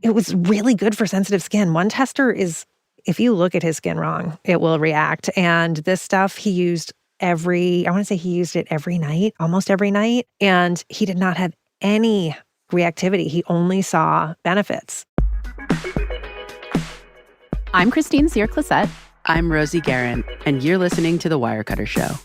it was really good for sensitive skin. One tester if you look at his skin wrong, it will react. And this stuff he used I want to say he used it every night, almost every night. And he did not have any reactivity. He only saw benefits. I'm Christine Cyr-Clisette. I'm Rosie Guerin, and you're listening to The Wirecutter Show.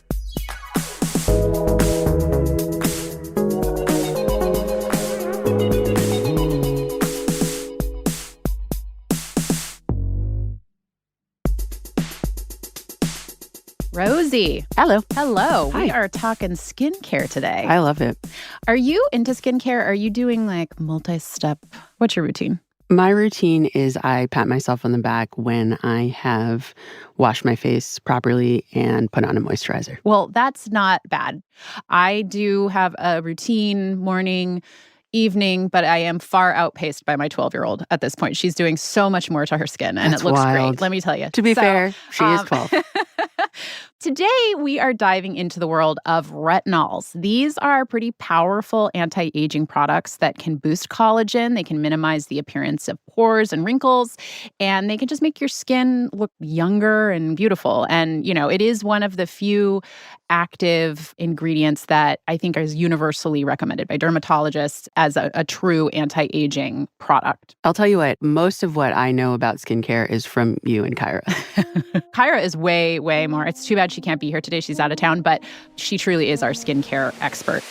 Rosie. Hello. Hello. Hi. We are talking skincare today. I love it. Are you into skincare? Are you doing like multi-step? What's your routine? My routine is I pat myself on the back when I have washed my face properly and put on a moisturizer. Well, that's not bad. I do have a routine morning, evening, but I am far outpaced by my 12-year-old at this point. She's doing so much more to her skin, and That's it looks wild. great. Let me tell you. To be fair, she is 12. Today, we are diving into the world of retinols. These are pretty powerful anti-aging products that can boost collagen. They can minimize the appearance of pores and wrinkles, and they can just make your skin look younger and beautiful. And, you know, it is one of the few active ingredients that I think is universally recommended by dermatologists as a true anti-aging product. I'll tell you what, most of what I know about skincare is from you and Kyra. Kyra is way, way more. It's too bad she can't be here today. She's out of town, but she truly is our skincare expert.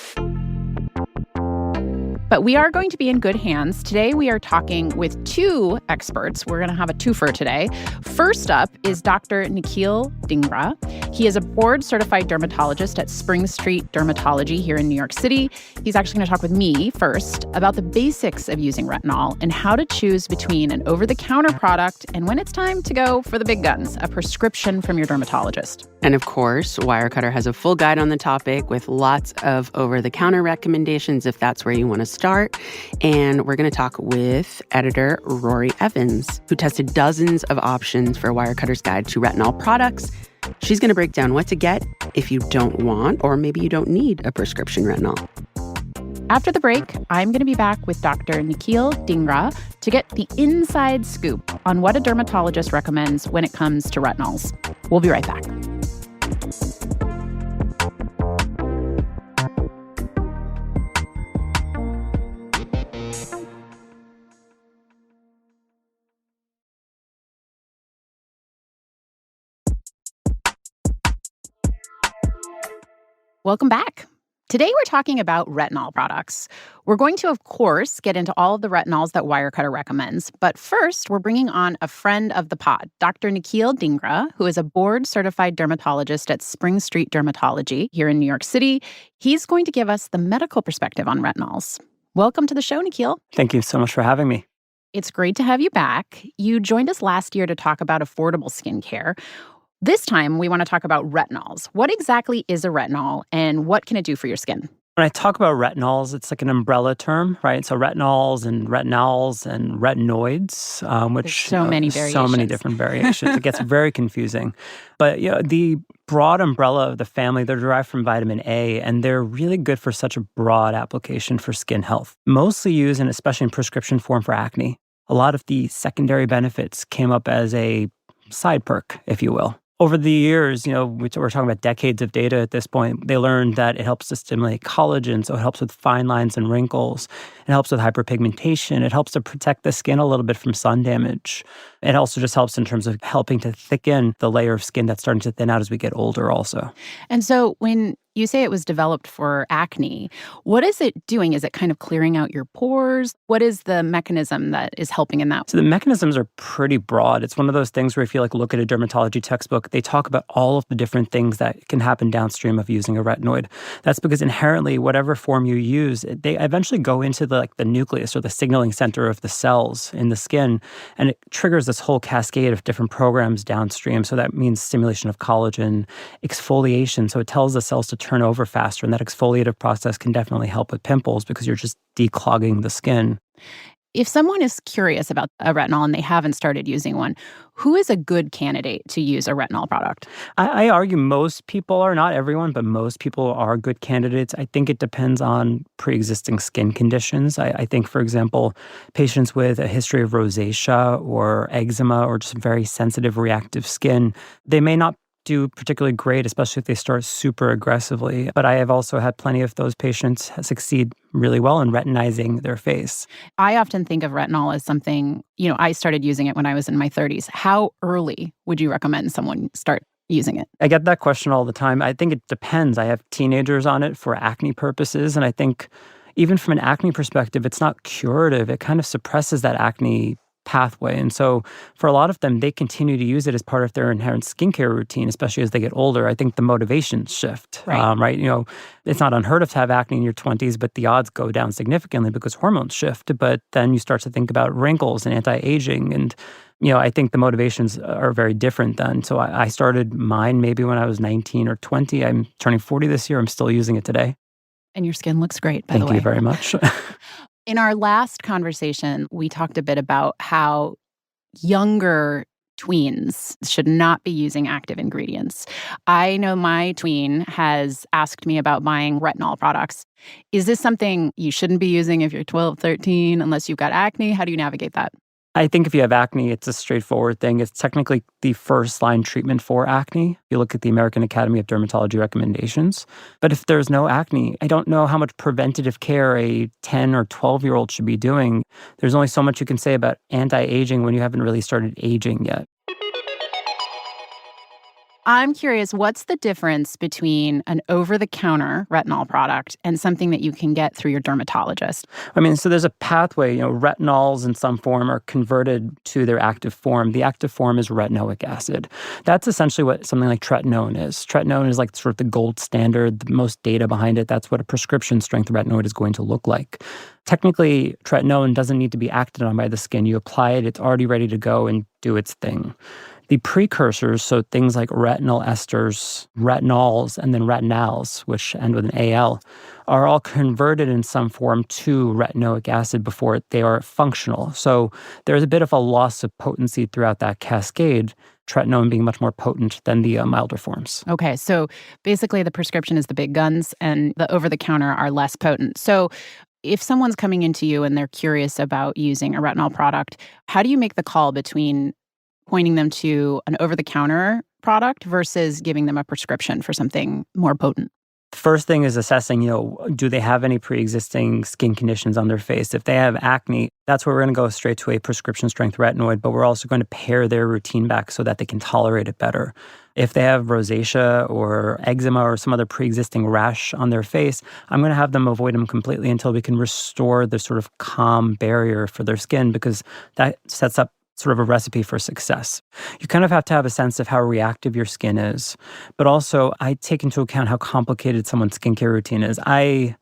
But we are going to be in good hands. Today, we are talking with two experts. We're going to have a twofer today. First up is Dr. Nikhil Dhingra. He is a board-certified dermatologist at Spring Street Dermatology here in New York City. He's actually going to talk with me first about the basics of using retinol and how to choose between an over-the-counter product and when it's time to go for the big guns, a prescription from your dermatologist. And of course, Wirecutter has a full guide on the topic with lots of over-the-counter recommendations if that's where you want to start. And we're going to talk with editor Rory Evans, who tested dozens of options for Wirecutter's guide to retinol products. She's going to break down what to get if you don't want or maybe you don't need a prescription retinol. After the break, I'm going to be back with Dr. Nikhil Dhingra to get the inside scoop on what a dermatologist recommends when it comes to retinols. We'll be right back. Welcome back. Today, we're talking about retinol products. We're going to, of course, get into all of the retinols that Wirecutter recommends. But first, we're bringing on a friend of the pod, Dr. Nikhil Dhingra, who is a board-certified dermatologist at Spring Street Dermatology here in New York City. He's going to give us the medical perspective on retinols. Welcome to the show, Nikhil. Thank you so much for having me. It's great to have you back. You joined us last year to talk about affordable skincare. This time, we want to talk about retinols. What exactly is a retinol, and what can it do for your skin? When I talk about retinols, it's like an umbrella term, right? So retinols and retinoids, which so many variations. So many different variations. It gets very confusing. But the broad umbrella of the family, they're derived from vitamin A, and they're really good for such a broad application for skin health. Mostly used, and especially in prescription form, for acne. A lot of the secondary benefits came up as a side perk, if you will. Over the years, we're talking about decades of data at this point, they learned that it helps to stimulate collagen, so it helps with fine lines and wrinkles. It helps with hyperpigmentation. It helps to protect the skin a little bit from sun damage. It also just helps in terms of helping to thicken the layer of skin that's starting to thin out as we get older also. And so when you say it was developed for acne, what is it doing? Is it kind of clearing out your pores? What is the mechanism that is helping in that? So the mechanisms are pretty broad. It's one of those things where if you look at a dermatology textbook, they talk about all of the different things that can happen downstream of using a retinoid. That's because inherently, whatever form you use, they eventually go into the nucleus or the signaling center of the cells in the skin, and it triggers this whole cascade of different programs downstream. So that means stimulation of collagen, exfoliation. So it tells the cells to turn over faster, and that exfoliative process can definitely help with pimples because you're just declogging the skin. If someone is curious about a retinol and they haven't started using one, who is a good candidate to use a retinol product? I argue most people are, not everyone, but most people are good candidates. I think it depends on pre-existing skin conditions. I think, for example, patients with a history of rosacea or eczema or just very sensitive reactive skin, they may not do particularly great, especially if they start super aggressively. But I have also had plenty of those patients succeed really well in retinizing their face. I often think of retinol as something, I started using it when I was in my 30s. How early would you recommend someone start using it? I get that question all the time. I think it depends. I have teenagers on it for acne purposes, and I think even from an acne perspective, it's not curative. It kind of suppresses that acne pathway. And so for a lot of them, they continue to use it as part of their inherent skincare routine, especially as they get older. I think the motivations shift, right? It's not unheard of to have acne in your 20s, but the odds go down significantly because hormones shift. But then you start to think about wrinkles and anti-aging. And, I think the motivations are very different then. So I started mine maybe when I was 19 or 20. I'm turning 40 this year. I'm still using it today. And your skin looks great, by the way. Thank you very much. In our last conversation, we talked a bit about how younger tweens should not be using active ingredients. I know my tween has asked me about buying retinol products. Is this something you shouldn't be using if you're 12, 13, unless you've got acne? How do you navigate that? I think if you have acne, it's a straightforward thing. It's technically the first-line treatment for acne. You look at the American Academy of Dermatology recommendations. But if there's no acne, I don't know how much preventative care a 10 or 12-year-old should be doing. There's only so much you can say about anti-aging when you haven't really started aging yet. I'm curious, what's the difference between an over-the-counter retinol product and something that you can get through your dermatologist? So there's a pathway. Retinols in some form are converted to their active form. The active form is retinoic acid. That's essentially what something like tretinoin is. Tretinoin is like sort of the gold standard, the most data behind it. That's what a prescription strength retinoid is going to look like. Technically, tretinoin doesn't need to be acted on by the skin. You apply it, it's already ready to go and do its thing. The precursors, so things like retinol esters, retinols, and then retinols, which end with an AL, are all converted in some form to retinoic acid before they are functional. So there's a bit of a loss of potency throughout that cascade, tretinoin being much more potent than the milder forms. Okay, so basically the prescription is the big guns and the over-the-counter are less potent. So if someone's coming into you and they're curious about using a retinol product, how do you make the call between pointing them to an over-the-counter product versus giving them a prescription for something more potent? First thing is assessing, do they have any pre-existing skin conditions on their face? If they have acne, that's where we're going to go straight to a prescription strength retinoid, but we're also going to pare their routine back so that they can tolerate it better. If they have rosacea or eczema or some other pre-existing rash on their face, I'm going to have them avoid them completely until we can restore the sort of calm barrier for their skin, because that sets up sort of a recipe for success. You kind of have to have a sense of how reactive your skin is, but also I take into account how complicated someone's skincare routine is. I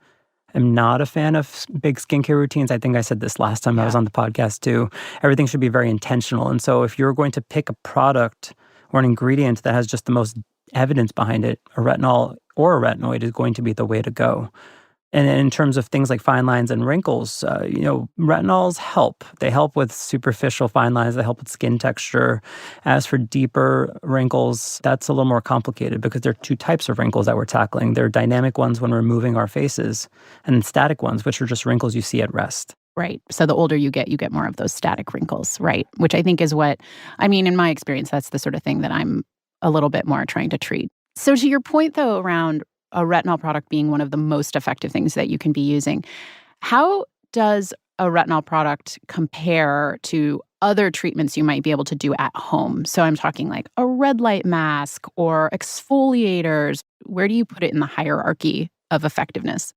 am not a fan of big skincare routines. I think I said this last time I was on the podcast too. Everything should be very intentional. And so if you're going to pick a product or an ingredient that has just the most evidence behind it, a retinol or a retinoid is going to be the way to go. And in terms of things like fine lines and wrinkles, retinols help. They help with superficial fine lines. They help with skin texture. As for deeper wrinkles, that's a little more complicated because there are two types of wrinkles that we're tackling. There are dynamic ones when we're moving our faces, and then static ones, which are just wrinkles you see at rest. Right. So the older you get more of those static wrinkles, right? Which I think is in my experience, that's the sort of thing that I'm a little bit more trying to treat. So to your point, though, around a retinol product being one of the most effective things that you can be using, how does a retinol product compare to other treatments you might be able to do at home? So I'm talking like a red light mask or exfoliators. Where do you put it in the hierarchy of effectiveness?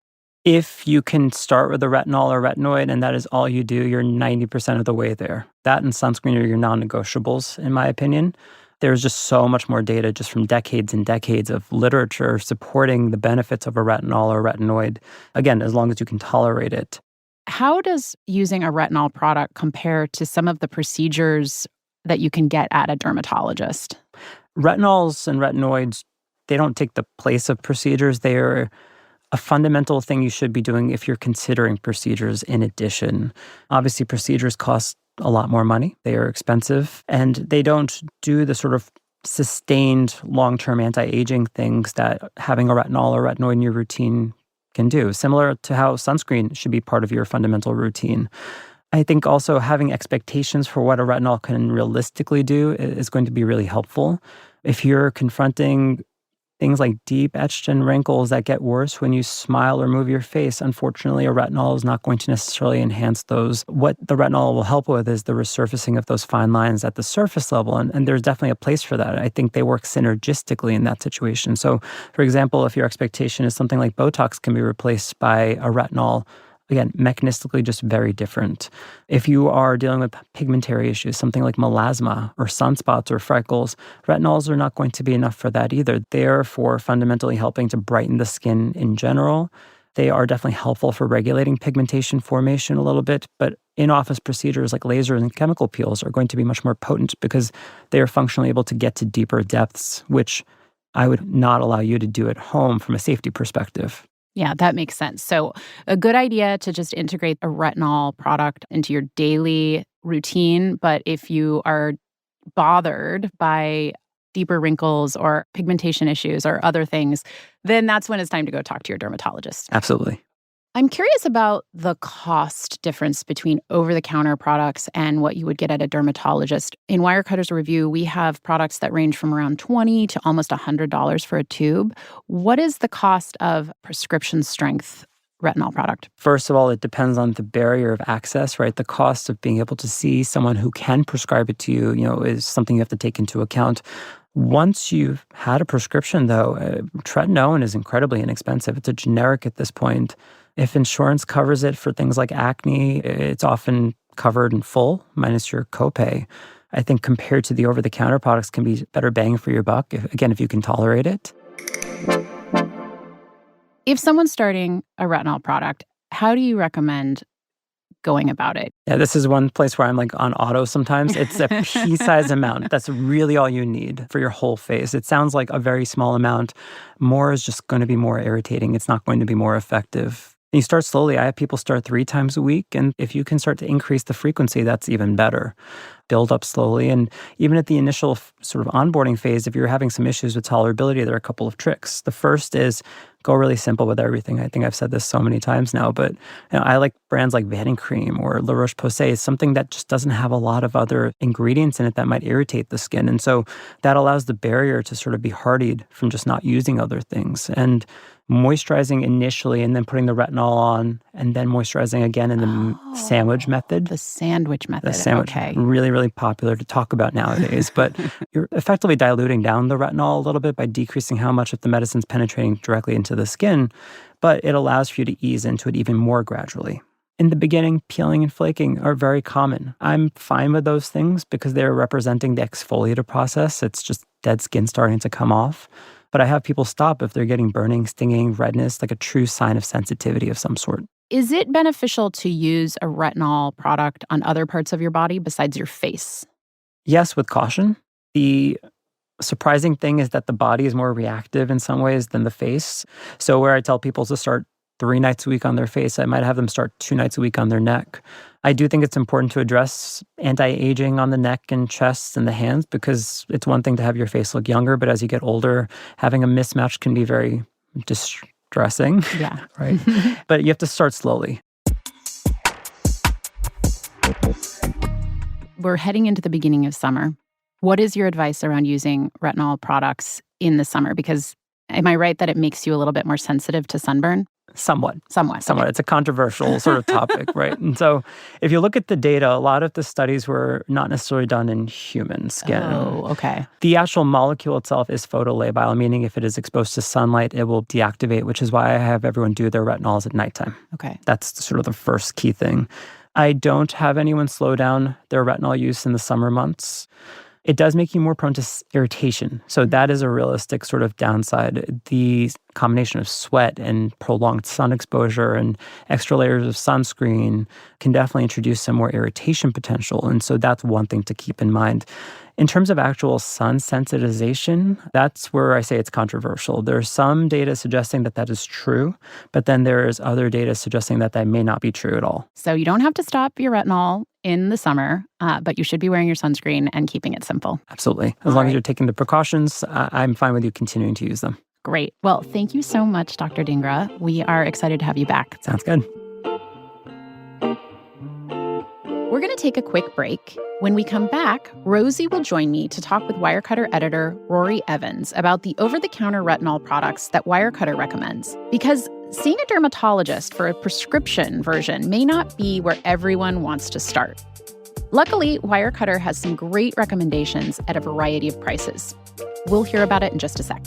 If you can start with a retinol or retinoid and that is all you do, you're 90% of the way there. That and sunscreen are your non-negotiables, in my opinion. There's just so much more data just from decades and decades of literature supporting the benefits of a retinol or retinoid, again, as long as you can tolerate it. How does using a retinol product compare to some of the procedures that you can get at a dermatologist? Retinols and retinoids, they don't take the place of procedures. They are a fundamental thing you should be doing if you're considering procedures in addition. Obviously, procedures cost a lot more money. They are expensive, and they don't do the sort of sustained long-term anti-aging things that having a retinol or retinoid in your routine can do, similar to how sunscreen should be part of your fundamental routine. I think also having expectations for what a retinol can realistically do is going to be really helpful. If you're confronting things like deep etched and wrinkles that get worse when you smile or move your face, unfortunately, a retinol is not going to necessarily enhance those. What the retinol will help with is the resurfacing of those fine lines at the surface level, and there's definitely a place for that. I think they work synergistically in that situation. So, for example, if your expectation is something like Botox can be replaced by a retinol, again, mechanistically just very different. If you are dealing with pigmentary issues, something like melasma or sunspots or freckles, retinols are not going to be enough for that either. They are for fundamentally helping to brighten the skin in general. They are definitely helpful for regulating pigmentation formation a little bit, but in-office procedures like laser and chemical peels are going to be much more potent because they are functionally able to get to deeper depths, which I would not allow you to do at home from a safety perspective. Yeah, that makes sense. So a good idea to just integrate a retinol product into your daily routine. But if you are bothered by deeper wrinkles or pigmentation issues or other things, then that's when it's time to go talk to your dermatologist. Absolutely. I'm curious about the cost difference between over-the-counter products and what you would get at a dermatologist. In Wirecutter's review, we have products that range from around $20 to almost $100 for a tube. What is the cost of prescription strength retinol product? First of all, it depends on the barrier of access, right? The cost of being able to see someone who can prescribe it to you, is something you have to take into account. Once you've had a prescription, though, tretinoin is incredibly inexpensive. It's a generic at this point. If insurance covers it for things like acne, it's often covered in full, minus your copay. I think compared to the over-the-counter products can be better bang for your buck, if you can tolerate it. If someone's starting a retinol product, how do you recommend going about it? Yeah, this is one place where I'm like on auto sometimes. It's a pea-sized amount. That's really all you need for your whole face. It sounds like a very small amount. More is just going to be more irritating. It's not going to be more effective. And you start slowly. I have people start 3 times a week, and if you can start to increase the frequency, that's even better. Build up slowly, and even at the initial sort of onboarding phase, if you're having some issues with tolerability, there are a couple of tricks. The first is go really simple with everything. I think I've said this so many times now, but I like brands like Vanicream or La Roche-Posay, something that just doesn't have a lot of other ingredients in it that might irritate the skin. And so that allows the barrier to sort of be hardied from just not using other things. And moisturizing initially and then putting the retinol on and then moisturizing again in the sandwich method. The sandwich method. The sandwich, okay. Really, really popular to talk about nowadays. But you're effectively diluting down the retinol a little bit by decreasing how much of the medicine's penetrating directly into the skin, but it allows for you to ease into it even more gradually. In the beginning, peeling and flaking are very common. I'm fine with those things because they're representing the exfoliative process. It's just dead skin starting to come off. But I have people stop if they're getting burning, stinging, redness, like a true sign of sensitivity of some sort. Is it beneficial to use a retinol product on other parts of your body besides your face? Yes, with caution. The surprising thing is that the body is more reactive in some ways than the face. So where I tell people to start 3 nights a week on their face, I might have them start 2 nights a week on their neck. I do think it's important to address anti-aging on the neck and chest and the hands because it's one thing to have your face look younger, but as you get older, having a mismatch can be very distressing. Yeah. Right? But you have to start slowly. We're heading into the beginning of summer. What is your advice around using retinol products in the summer? Because am I right that it makes you a little bit more sensitive to sunburn? Somewhat. Okay. It's a controversial sort of topic, right? And so if you look at the data, a lot of the studies were not necessarily done in human skin. Oh, okay. The actual molecule itself is photolabile, meaning if it is exposed to sunlight, it will deactivate, which is why I have everyone do their retinols at nighttime. Okay. That's sort of the first key thing. I don't have anyone slow down their retinol use in the summer months. It does make you more prone to irritation. So that is a realistic sort of downside. The combination of sweat and prolonged sun exposure and extra layers of sunscreen can definitely introduce some more irritation potential. And so that's one thing to keep in mind. In terms of actual sun sensitization, that's where I say it's controversial. There's some data suggesting that that is true, but then there's other data suggesting that that may not be true at all. So you don't have to stop your retinol in the summer, but you should be wearing your sunscreen and keeping it simple. Absolutely. As long as you're taking the precautions, I'm fine with you continuing to use them. Great. Well, thank you so much, Dr. Dhingra. We are excited to have you back. Sounds good. We're going to take a quick break. When we come back, Rosie will join me to talk with Wirecutter editor Rory Evans about the over-the-counter retinol products that Wirecutter recommends. Because seeing a dermatologist for a prescription version may not be where everyone wants to start. Luckily, Wirecutter has some great recommendations at a variety of prices. We'll hear about it in just a sec.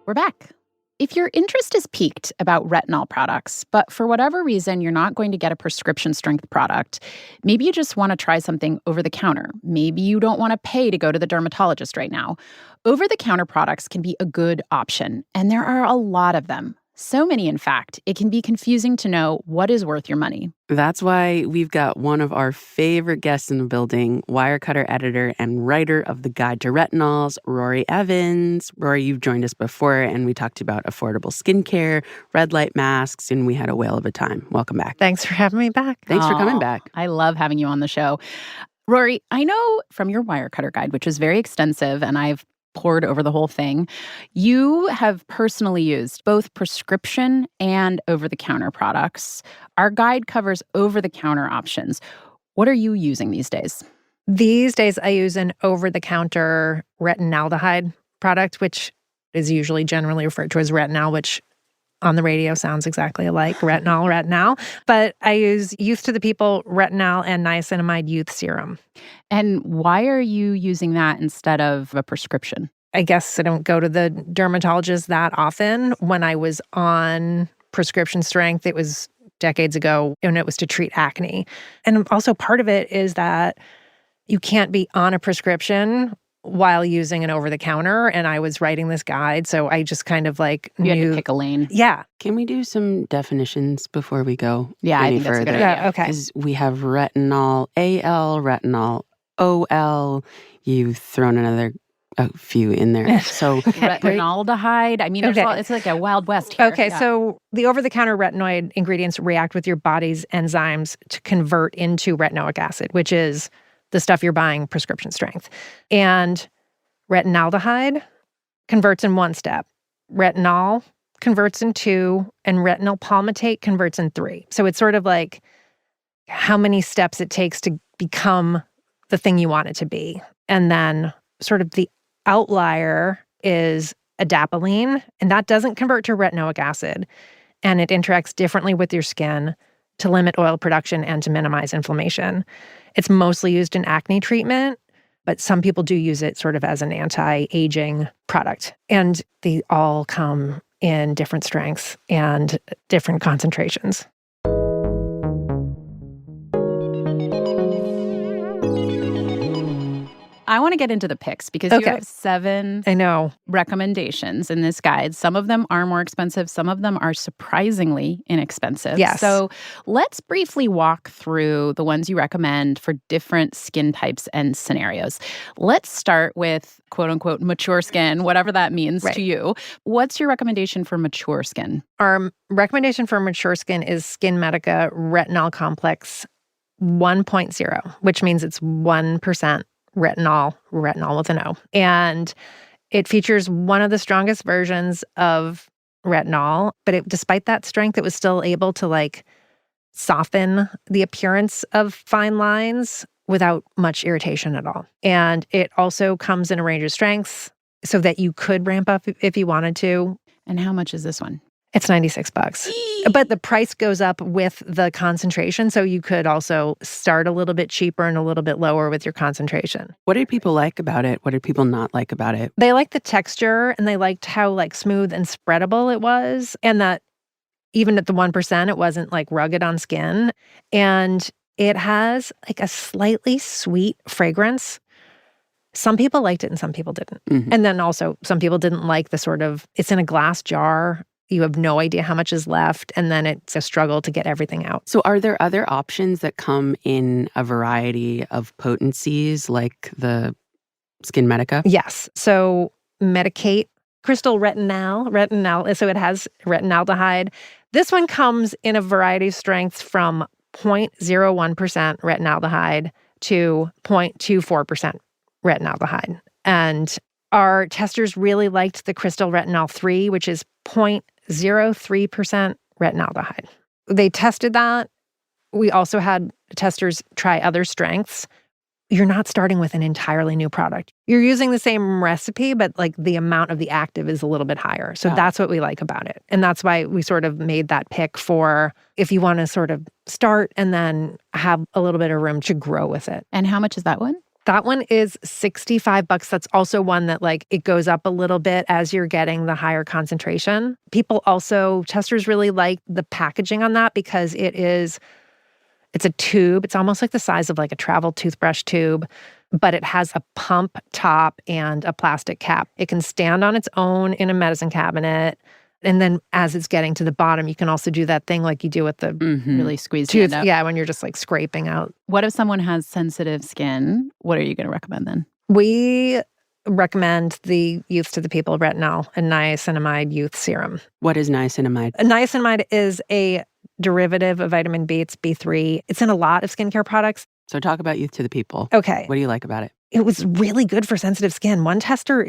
We're back. If your interest is piqued about retinol products, but for whatever reason you're not going to get a prescription strength product, maybe you just want to try something over the counter. Maybe you don't want to pay to go to the dermatologist right now. Over the counter products can be a good option, and there are a lot of them. So many, in fact, it can be confusing to know what is worth your money. That's why we've got one of our favorite guests in the building, Wirecutter editor and writer of the Guide to Retinols, Rory Evans. Rory, you've joined us before, and we talked about affordable skincare, red light masks, and we had a whale of a time. Welcome back. Thanks for having me back. Thanks for coming back. I love having you on the show. Rory, I know from your Wirecutter guide, which is very extensive, and I've pored over the whole thing, you have personally used both prescription and over-the-counter products. Our guide covers over-the-counter options. What are you using these days? These days, I use an over-the-counter retinaldehyde product, which is usually generally referred to as Retinol, which on the radio sounds exactly like retinol. But I use Youth to the People Retinol and niacinamide youth serum. And why are you using that instead of a prescription? I guess I don't go to the dermatologist that often. When I was on prescription strength, it was decades ago, and it was to treat acne. And also part of it is that you can't be on a prescription while using an over-the-counter, and I was writing this guide, so I just kind of like You had to pick a lane. Yeah. Can we do some definitions before we go Yeah, I any think that's a further? good idea. Yeah, okay. Because we have retinol AL, retinol OL. You've thrown a few in there. So Retinaldehyde. I mean, Okay. it's like a Wild West here. Okay, Yeah. so the over-the-counter retinoid ingredients react with your body's enzymes to convert into retinoic acid, which is the stuff you're buying prescription strength. And retinaldehyde converts in one step. Retinol converts in two, and retinol palmitate converts in three. So it's sort of like how many steps it takes to become the thing you want it to be. And then sort of the outlier is adapalene, and that doesn't convert to retinoic acid, and it interacts differently with your skin to limit oil production and to minimize inflammation. It's mostly used in acne treatment, but some people do use it sort of as an anti-aging product. And they all come in different strengths and different concentrations. I want to get into the picks because you Okay. have 7 I know. recommendations in this guide. Some of them are more expensive. Some of them are surprisingly inexpensive. Yes. So let's briefly walk through the ones you recommend for different skin types and scenarios. Let's start with quote unquote mature skin, whatever that means Right. to you. What's your recommendation for mature skin? Our recommendation for mature skin is Skin Medica Retinol Complex 1.0, which means it's 1% retinol with an O. And it features one of the strongest versions of retinol, but despite that strength, it was still able to like soften the appearance of fine lines without much irritation at all. And it also comes in a range of strengths so that you could ramp up if you wanted to. And how much is this one? It's $96. But the price goes up with the concentration. So you could also start a little bit cheaper and a little bit lower with your concentration. What did people like about it? What did people not like about it? They liked the texture and they liked how like smooth and spreadable it was. And that even at the 1%, it wasn't like rugged on skin. And it has like a slightly sweet fragrance. Some people liked it and some people didn't. Mm-hmm. And then also some people didn't like the sort of, it's in a glass jar. You have no idea how much is left, and then it's a struggle to get everything out. So are there other options that come in a variety of potencies like the Skin Medica? Yes. So Medicate, crystal retinol. So it has retinaldehyde. This one comes in a variety of strengths from 0.01% retinaldehyde to 0.24% retinaldehyde. And our testers really liked the crystal retinol 3, which is 0.03% retinaldehyde. They tested that. We also had testers try other strengths. You're not starting with an entirely new product. You're using the same recipe, but like the amount of the active is a little bit higher. So that's what we like about it. And that's why we sort of made that pick for if you want to sort of start and then have a little bit of room to grow with it. And how much is that one? That one is $65. That's also one that like it goes up a little bit as you're getting the higher concentration. Testers really like the packaging on that because it's a tube. It's almost like the size of like a travel toothbrush tube, but it has a pump top and a plastic cap. It can stand on its own in a medicine cabinet. And then as it's getting to the bottom, you can also do that thing like you do with the really squeeze tooth. it up. Yeah, when you're just like scraping out. What if someone has sensitive skin? What are you going to recommend then? We recommend the Youth to the People Retinol and niacinamide youth serum. What is niacinamide? Niacinamide is a derivative of vitamin B. It's B3. It's in a lot of skincare products. So talk about Youth to the People. Okay. What do you like about it? It was really good for sensitive skin. One tester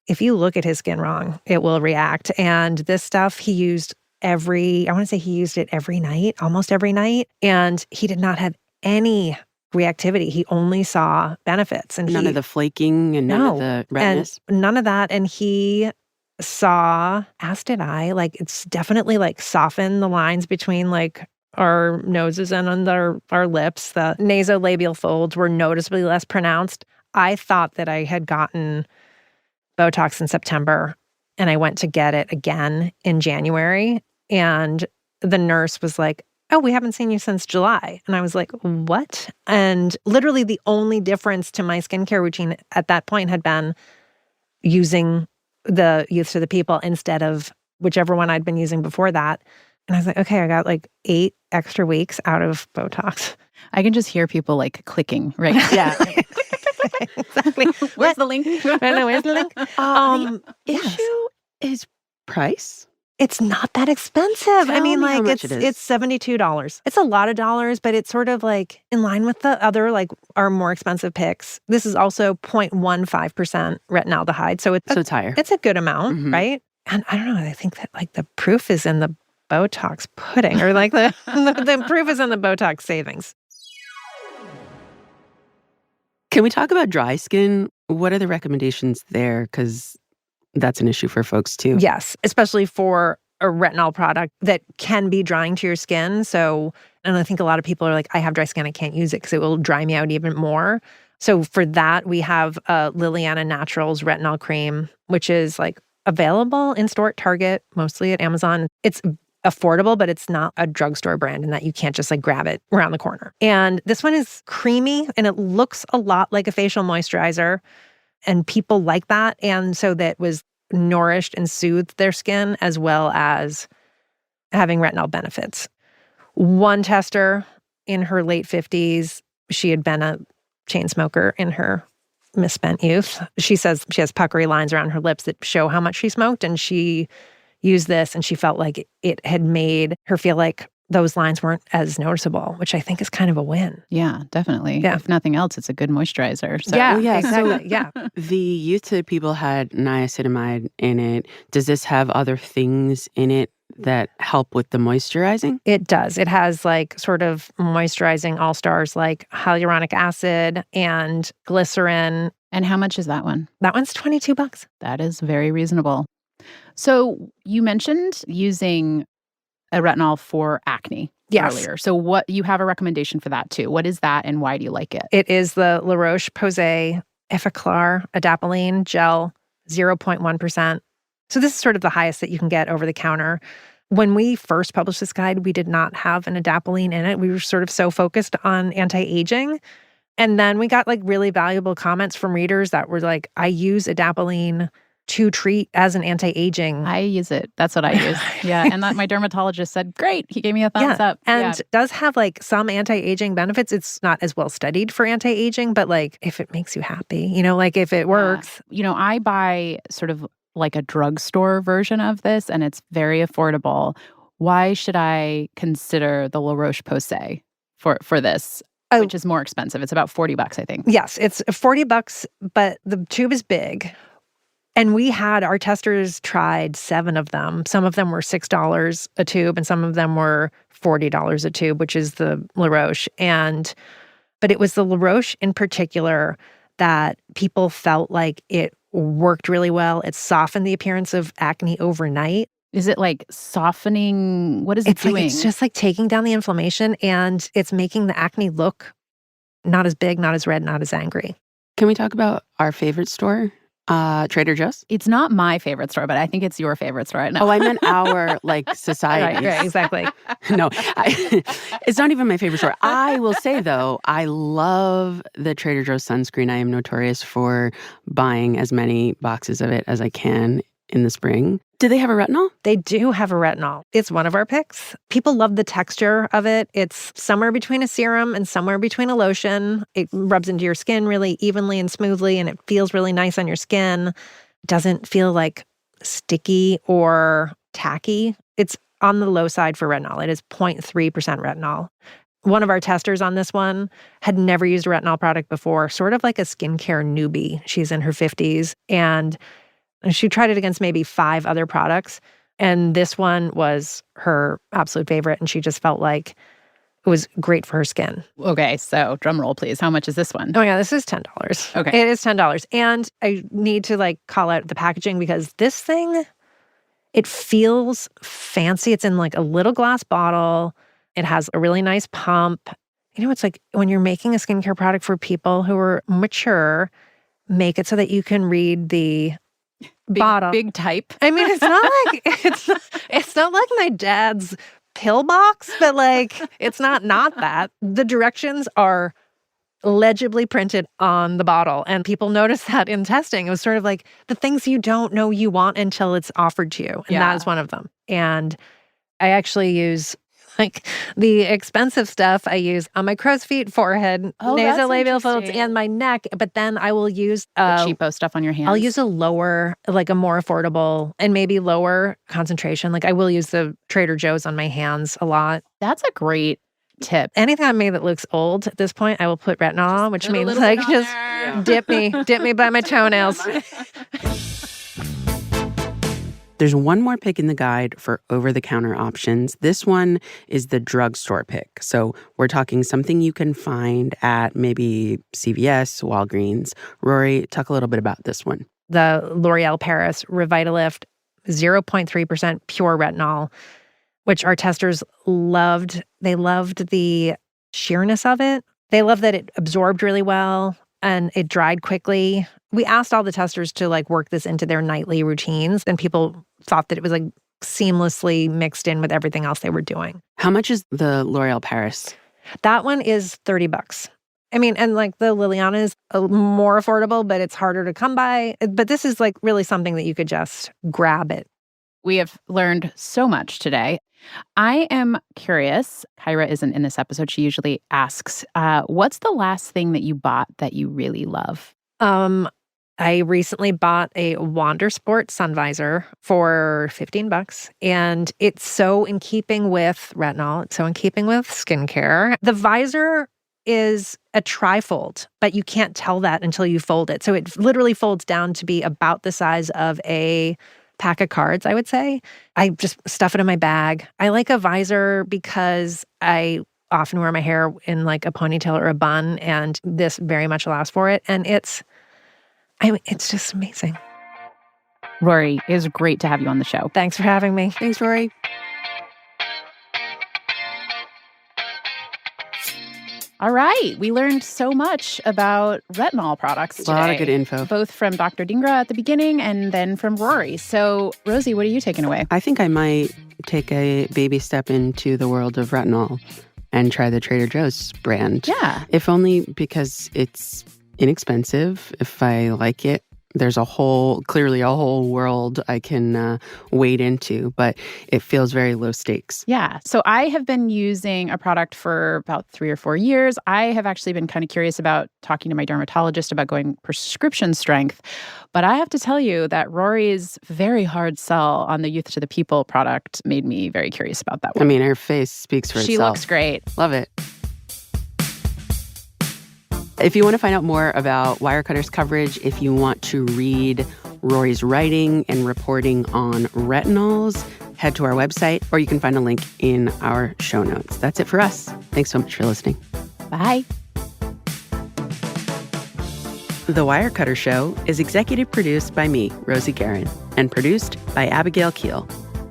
if you look at his skin wrong, it will react. And this stuff he used he used it every night, almost every night. And he did not have any reactivity. He only saw benefits. And none of the flaking and none of the redness? And none of that. And he saw, as did I, like it's definitely like softened the lines between like our noses and under our lips. The nasolabial folds were noticeably less pronounced. I thought that I had gotten Botox in September, and I went to get it again in January. And the nurse was like, "Oh, we haven't seen you since July." And I was like, "What?" And literally the only difference to my skincare routine at that point had been using the Youth to the People instead of whichever one I'd been using before that. And I was like, okay, I got like 8 extra weeks out of Botox. I can just hear people like clicking right now. Yeah. Exactly. Where's the link? I know, where's the link? The issue is price. It's not that expensive. Tell me how much it's it is. $72. It's a lot of dollars, but it's sort of like in line with the other like our more expensive picks. This is also 0.15% retinaldehyde, so it's higher. It's a good amount, right? And I don't know. I think that like the proof is in the Botox pudding, or like the proof is in the Botox savings. Can we talk about dry skin? What are the recommendations there? Because that's an issue for folks too. Yes, especially for a retinol product that can be drying to your skin. So, and I think a lot of people are like, I have dry skin, I can't use it because it will dry me out even more. So for that, we have Liliana Naturals retinol cream, which is like available in store at Target, mostly at Amazon. It's affordable, but it's not a drugstore brand in that you can't just like grab it around the corner. And this one is creamy and it looks a lot like a facial moisturizer. And people like that. And so that was nourished and soothed their skin as well as having retinol benefits. One tester in her late 50s, she had been a chain smoker in her misspent youth. She says she has puckery lines around her lips that show how much she smoked. And she used this and she felt like it had made her feel like those lines weren't as noticeable, which I think is kind of a win. Yeah, definitely. Yeah. If nothing else, it's a good moisturizer. So. Yeah, exactly. Yeah. The Youth to the People had niacinamide in it. Does this have other things in it that help with the moisturizing? It does. It has like sort of moisturizing all-stars like hyaluronic acid and glycerin. And how much is that one? That one's $22. That is very reasonable. So you mentioned using a retinol for acne earlier. So what you have a recommendation for that too. What is that and why do you like it? It is the La Roche-Posay Effaclar Adapalene Gel, 0.1%. So this is sort of the highest that you can get over the counter. When we first published this guide, we did not have an adapalene in it. We were sort of so focused on anti-aging. And then we got like really valuable comments from readers that were like, I use adapalene to treat as an anti-aging. I use it. That's what I use. Yeah. And my dermatologist said, great. He gave me a thumbs up. And does have like some anti-aging benefits. It's not as well studied for anti-aging, but like if it makes you happy, like if it works. I buy sort of like a drugstore version of this and it's very affordable. Why should I consider the La Roche-Posay for this? Which is more expensive. It's about $40, I think. Yes, it's $40, but the tube is big. And our testers tried 7 of them. Some of them were $6 a tube and some of them were $40 a tube, which is the La Roche. But it was the La Roche in particular that people felt like it worked really well. It softened the appearance of acne overnight. Is it like softening? What is it doing? It's just like taking down the inflammation and it's making the acne look not as big, not as red, not as angry. Can we talk about our favorite store? Trader Joe's? It's not my favorite store, but I think it's your favorite store. Oh, I meant our society. Right, exactly. No, it's not even my favorite store. I will say, though, I love the Trader Joe's sunscreen. I am notorious for buying as many boxes of it as I can in the spring. Do they have a retinol? They do have a retinol. It's one of our picks. People love the texture of it. It's somewhere between a serum and somewhere between a lotion. It rubs into your skin really evenly and smoothly, and it feels really nice on your skin. It doesn't feel like sticky or tacky. It's on the low side for retinol. It is 0.3% retinol. One of our testers on this one had never used a retinol product before, sort of like a skincare newbie. She's in her 50s, and she tried it against maybe 5 other products. And this one was her absolute favorite. And she just felt like it was great for her skin. Okay. So drum roll, please. How much is this one? Oh, yeah. This is $10. Okay. It is $10. And I need to call out the packaging because this thing, it feels fancy. It's in like a little glass bottle. It has a really nice pump. It's like when you're making a skincare product for people who are mature, make it so that you can read the bottle. Big type. I mean, it's not like it's not like my dad's pill box, but it's not that. The directions are legibly printed on the bottle, and people noticed that in testing. It was sort of like the things you don't know you want until it's offered to you, and that is one of them. And I actually use the expensive stuff I use on my crow's feet, forehead, nasolabial folds, and my neck. But then I will use the cheapo stuff on your hands. I'll use a lower, a more affordable and maybe lower concentration. I will use the Trader Joe's on my hands a lot. That's a great tip. Anything on me that looks old at this point, I will put retinol on, which means dip me by my toenails. There's one more pick in the guide for over-the-counter options. This one is the drugstore pick. So we're talking something you can find at maybe CVS, Walgreens. Rory, talk a little bit about this one. The L'Oreal Paris Revitalift 0.3% pure retinol, which our testers loved. They loved the sheerness of it. They loved that it absorbed really well and it dried quickly. We asked all the testers to work this into their nightly routines, and people thought that it was seamlessly mixed in with everything else they were doing. How much is the L'Oreal Paris? That one is $30. I mean, and the Liliana is more affordable, but it's harder to come by. But this is really something that you could just grab it. We have learned so much today. I am curious. Kyra isn't in this episode. She usually asks, what's the last thing that you bought that you really love? I recently bought a Wandersport sun visor for $15, and it's so in keeping with retinol. It's so in keeping with skincare. The visor is a trifold, but you can't tell that until you fold it. So it literally folds down to be about the size of a pack of cards, I would say. I just stuff it in my bag. I like a visor because I often wear my hair in a ponytail or a bun, and this very much allows for it. And it's just amazing. Rory, it was great to have you on the show. Thanks for having me. Thanks, Rory. All right. We learned so much about retinol products today. A lot of good info. Both from Dr. Dhingra at the beginning and then from Rory. So, Rosie, what are you taking away? I think I might take a baby step into the world of retinol and try the Trader Joe's brand. Yeah. If only because it's inexpensive. If I like it, there's clearly a whole world I can wade into, but it feels very low stakes. Yeah. So I have been using a product for about 3 or 4 years. I have actually been kind of curious about talking to my dermatologist about going prescription strength. But I have to tell you that Rory's very hard sell on the Youth to the People product made me very curious about that one. I mean, her face speaks for itself. She looks great. Love it. If you want to find out more about Wirecutter's coverage, if you want to read Rory's writing and reporting on retinols, head to our website, or you can find a link in our show notes. That's it for us. Thanks so much for listening. Bye. The Wirecutter Show is executive produced by me, Rosie Guerin, and produced by Abigail Keel.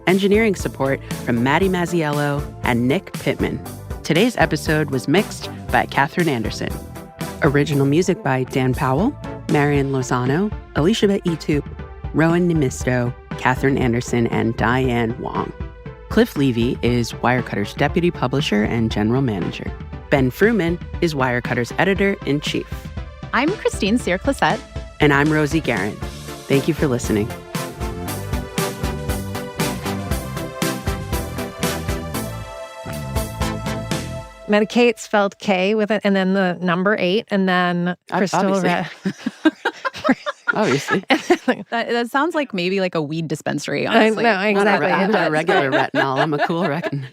Engineering support from Maddie Mazziello and Nick Pittman. Today's episode was mixed by Catherine Anderson. Original music by Dan Powell, Marian Lozano, Alicia Itu, Rowan Nemisto, Catherine Anderson, and Diane Wong. Cliff Levy is Wirecutter's deputy publisher and general manager. Ben Fruman is Wirecutter's editor-in-chief. I'm Christine Cyr-Clisette. And I'm Rosie Guerin. Thank you for listening. Medicate spelled K with it, and then the number 8, and then crystal red. Obviously. That sounds like maybe like a weed dispensary, honestly. I know, exactly. I'm not a regular retinol. I'm a cool retinol.